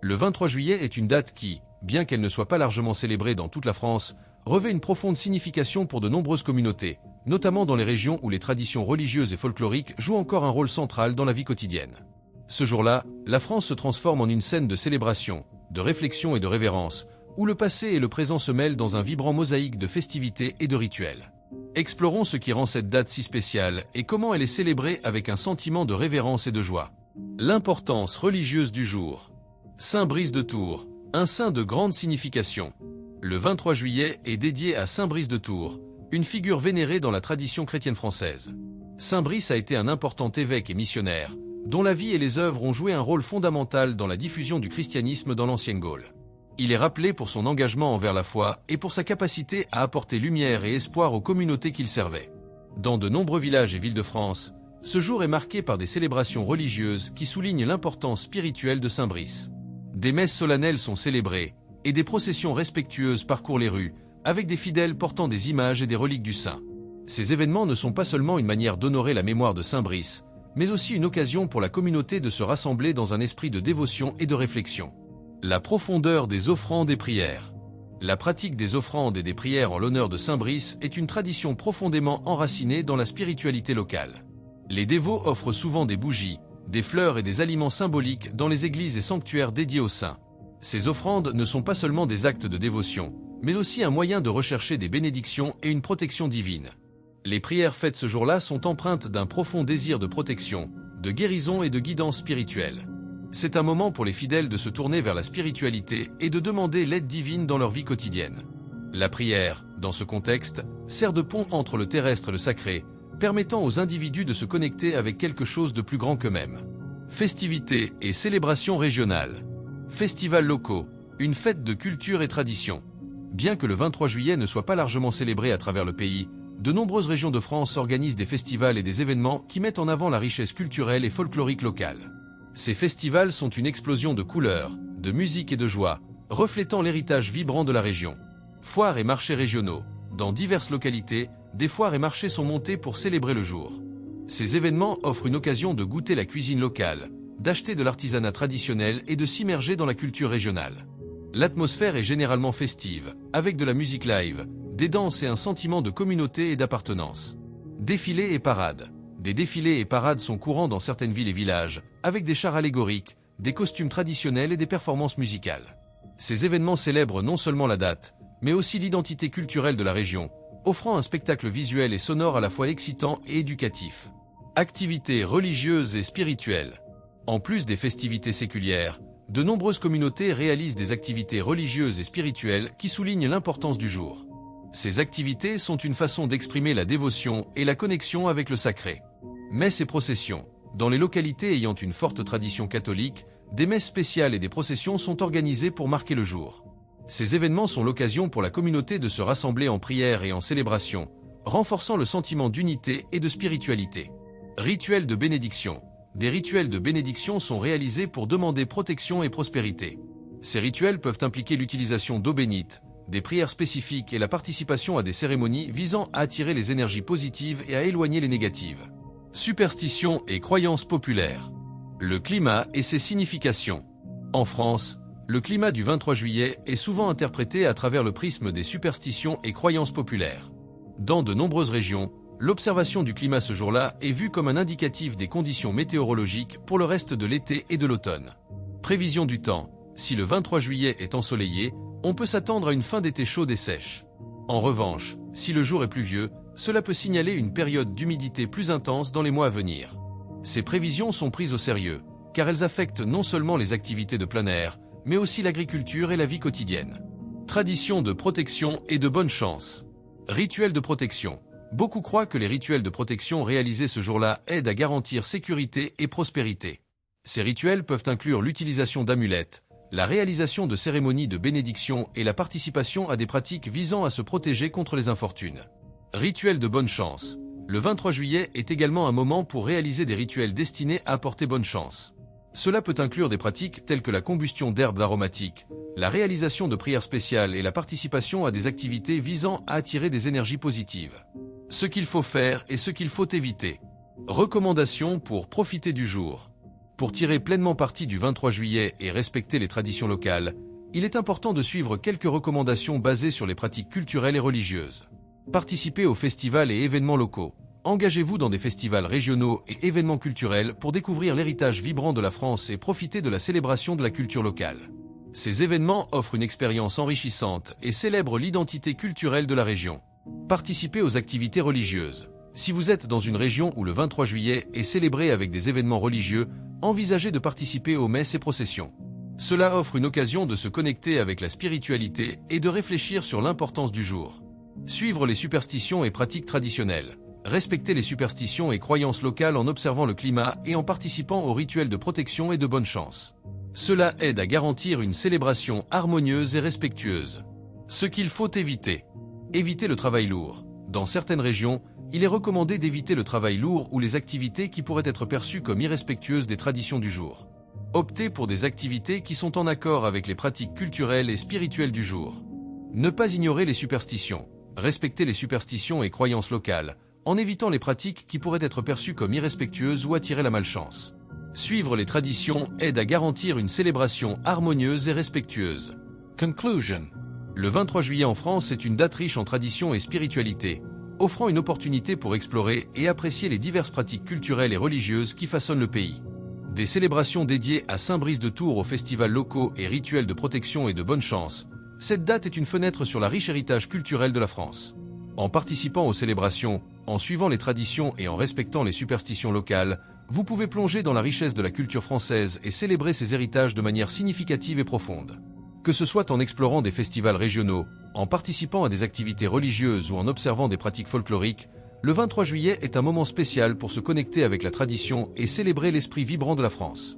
Le 23 juillet est une date qui, bien qu'elle ne soit pas largement célébrée dans toute la France, revêt une profonde signification pour de nombreuses communautés, notamment dans les régions où les traditions religieuses et folkloriques jouent encore un rôle central dans la vie quotidienne. Ce jour-là, la France se transforme en une scène de célébration, de réflexion et de révérence, où le passé et le présent se mêlent dans un vibrant mosaïque de festivités et de rituels. Explorons ce qui rend cette date si spéciale et comment elle est célébrée avec un sentiment de révérence et de joie. L'importance religieuse du jour. Saint Brice de Tours, un saint de grande signification. Le 23 juillet est dédié à Saint Brice de Tours, une figure vénérée dans la tradition chrétienne française. Saint Brice a été un important évêque et missionnaire, dont la vie et les œuvres ont joué un rôle fondamental dans la diffusion du christianisme dans l'ancienne Gaule. Il est rappelé pour son engagement envers la foi et pour sa capacité à apporter lumière et espoir aux communautés qu'il servait. Dans de nombreux villages et villes de France, ce jour est marqué par des célébrations religieuses qui soulignent l'importance spirituelle de Saint Brice. Des messes solennelles sont célébrées, et des processions respectueuses parcourent les rues, avec des fidèles portant des images et des reliques du saint. Ces événements ne sont pas seulement une manière d'honorer la mémoire de Saint Brice, mais aussi une occasion pour la communauté de se rassembler dans un esprit de dévotion et de réflexion. La profondeur des offrandes et prières. La pratique des offrandes et des prières en l'honneur de Saint Brice est une tradition profondément enracinée dans la spiritualité locale. Les dévots offrent souvent des bougies, des fleurs et des aliments symboliques dans les églises et sanctuaires dédiés au saint. Ces offrandes ne sont pas seulement des actes de dévotion, mais aussi un moyen de rechercher des bénédictions et une protection divine. Les prières faites ce jour-là sont empreintes d'un profond désir de protection, de guérison et de guidance spirituelle. C'est un moment pour les fidèles de se tourner vers la spiritualité et de demander l'aide divine dans leur vie quotidienne. La prière, dans ce contexte, sert de pont entre le terrestre et le sacré, permettant aux individus de se connecter avec quelque chose de plus grand qu'eux-mêmes. Festivités et célébrations régionales. Festivals locaux, une fête de culture et tradition. Bien que le 23 juillet ne soit pas largement célébré à travers le pays, de nombreuses régions de France organisent des festivals et des événements qui mettent en avant la richesse culturelle et folklorique locale. Ces festivals sont une explosion de couleurs, de musique et de joie, reflétant l'héritage vibrant de la région. Foires et marchés régionaux. Dans diverses localités, des foires et marchés sont montés pour célébrer le jour. Ces événements offrent une occasion de goûter la cuisine locale, d'acheter de l'artisanat traditionnel et de s'immerger dans la culture régionale. L'atmosphère est généralement festive, avec de la musique live, des danses et un sentiment de communauté et d'appartenance. Défilés et parades. Des défilés et parades sont courants dans certaines villes et villages, avec des chars allégoriques, des costumes traditionnels et des performances musicales. Ces événements célèbrent non seulement la date, mais aussi l'identité culturelle de la région, offrant un spectacle visuel et sonore à la fois excitant et éducatif. Activités religieuses et spirituelles. En plus des festivités séculières, de nombreuses communautés réalisent des activités religieuses et spirituelles qui soulignent l'importance du jour. Ces activités sont une façon d'exprimer la dévotion et la connexion avec le sacré. Messes et processions. Dans les localités ayant une forte tradition catholique, des messes spéciales et des processions sont organisées pour marquer le jour. Ces événements sont l'occasion pour la communauté de se rassembler en prière et en célébration, renforçant le sentiment d'unité et de spiritualité. Rituels de bénédiction. Des rituels de bénédiction sont réalisés pour demander protection et prospérité. Ces rituels peuvent impliquer l'utilisation d'eau bénite, des prières spécifiques et la participation à des cérémonies visant à attirer les énergies positives et à éloigner les négatives. Superstitions et croyances populaires. Le climat et ses significations. En France, le climat du 23 juillet est souvent interprété à travers le prisme des superstitions et croyances populaires. Dans de nombreuses régions, l'observation du climat ce jour-là est vue comme un indicatif des conditions météorologiques pour le reste de l'été et de l'automne. Prévision du temps. Si le 23 juillet est ensoleillé, on peut s'attendre à une fin d'été chaude et sèche. En revanche, si le jour est pluvieux, cela peut signaler une période d'humidité plus intense dans les mois à venir. Ces prévisions sont prises au sérieux, car elles affectent non seulement les activités de plein air, mais aussi l'agriculture et la vie quotidienne. Traditions de protection et de bonne chance. Rituels de protection. Beaucoup croient que les rituels de protection réalisés ce jour-là aident à garantir sécurité et prospérité. Ces rituels peuvent inclure l'utilisation d'amulettes, la réalisation de cérémonies de bénédiction et la participation à des pratiques visant à se protéger contre les infortunes. Rituels de bonne chance. Le 23 juillet est également un moment pour réaliser des rituels destinés à apporter bonne chance. Cela peut inclure des pratiques telles que la combustion d'herbes aromatiques, la réalisation de prières spéciales et la participation à des activités visant à attirer des énergies positives. Ce qu'il faut faire et ce qu'il faut éviter. Recommandations pour profiter du jour. Pour tirer pleinement parti du 23 juillet et respecter les traditions locales, il est important de suivre quelques recommandations basées sur les pratiques culturelles et religieuses. Participez aux festivals et événements locaux. Engagez-vous dans des festivals régionaux et événements culturels pour découvrir l'héritage vibrant de la France et profiter de la célébration de la culture locale. Ces événements offrent une expérience enrichissante et célèbrent l'identité culturelle de la région. Participez aux activités religieuses. Si vous êtes dans une région où le 23 juillet est célébré avec des événements religieux, envisagez de participer aux messes et processions. Cela offre une occasion de se connecter avec la spiritualité et de réfléchir sur l'importance du jour. Suivre les superstitions et pratiques traditionnelles. Respectez les superstitions et croyances locales en observant le climat et en participant aux rituels de protection et de bonne chance. Cela aide à garantir une célébration harmonieuse et respectueuse. Ce qu'il faut éviter. Évitez le travail lourd. Dans certaines régions, il est recommandé d'éviter le travail lourd ou les activités qui pourraient être perçues comme irrespectueuses des traditions du jour. Optez pour des activités qui sont en accord avec les pratiques culturelles et spirituelles du jour. Ne pas ignorer les superstitions. Respectez les superstitions et croyances locales, en évitant les pratiques qui pourraient être perçues comme irrespectueuses ou attirer la malchance. Suivre les traditions aide à garantir une célébration harmonieuse et respectueuse. Conclusion. Le 23 juillet en France est une date riche en traditions et spiritualité, offrant une opportunité pour explorer et apprécier les diverses pratiques culturelles et religieuses qui façonnent le pays. Des célébrations dédiées à Saint-Brice de Tours aux festivals locaux et rituels de protection et de bonne chance, cette date est une fenêtre sur la riche héritage culturel de la France. En participant aux célébrations, en suivant les traditions et en respectant les superstitions locales, vous pouvez plonger dans la richesse de la culture française et célébrer ses héritages de manière significative et profonde. Que ce soit en explorant des festivals régionaux, en participant à des activités religieuses ou en observant des pratiques folkloriques, le 23 juillet est un moment spécial pour se connecter avec la tradition et célébrer l'esprit vibrant de la France.